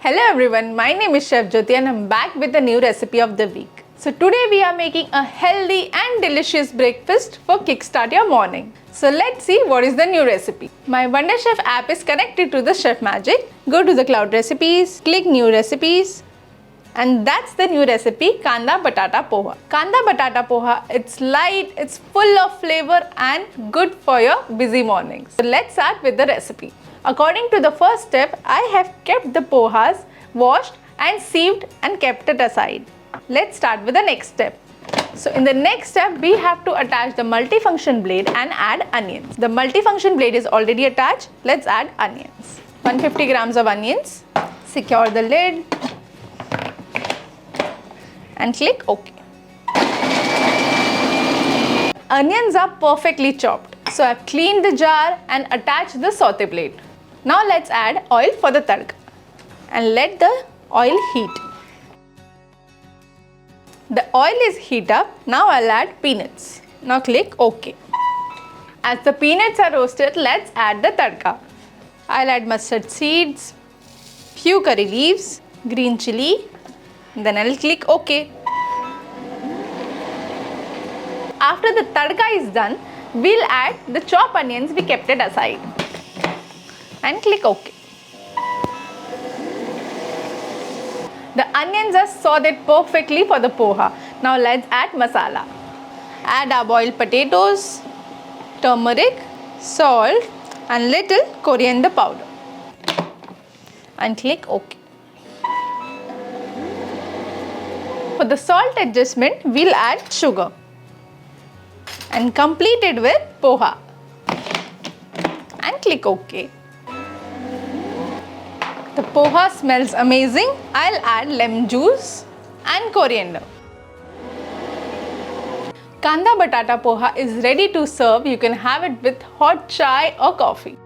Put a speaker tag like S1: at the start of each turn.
S1: Hello everyone, my name is Chef Jyoti and I'm back with a new recipe of the week. So today we are making a healthy and delicious breakfast for kickstart your morning. So let's see what is the new recipe. My Wonderchef app is connected to the chefmagic. Go to the cloud recipes, click new recipes, and that's the new recipe, Kanda Batata Poha. Kanda Batata Poha, it's light, it's full of flavor and good for your busy mornings. So let's start with the recipe. According to the first step, I have kept the pohas washed and sieved and kept it aside. Let's start with the next step. So in the next step, we have to attach the multifunction blade and add onions. The multifunction blade is already attached. Let's add onions. 150 grams of onions. Secure the lid and click OK. Onions are perfectly chopped. So I've cleaned the jar and attached the saute blade. Now let's add oil for the tadka and let the oil heat. The oil is heat up. Now I'll add peanuts. Now click OK. As the peanuts are roasted, let's add the tadka. I'll add mustard seeds, few curry leaves, green chili, then I'll click OK. After the tadka is done, we'll add the chopped onions we kept it aside and click OK. The onions are sauteed perfectly for the poha. Now let's add masala. Add our boiled potatoes, turmeric, salt and little coriander powder and click OK. For the salt adjustment, we'll add sugar and complete it with poha and click OK. The poha smells amazing. I'll add lemon juice and coriander. Kanda Batata Poha is ready to serve. You can have it with hot chai or coffee.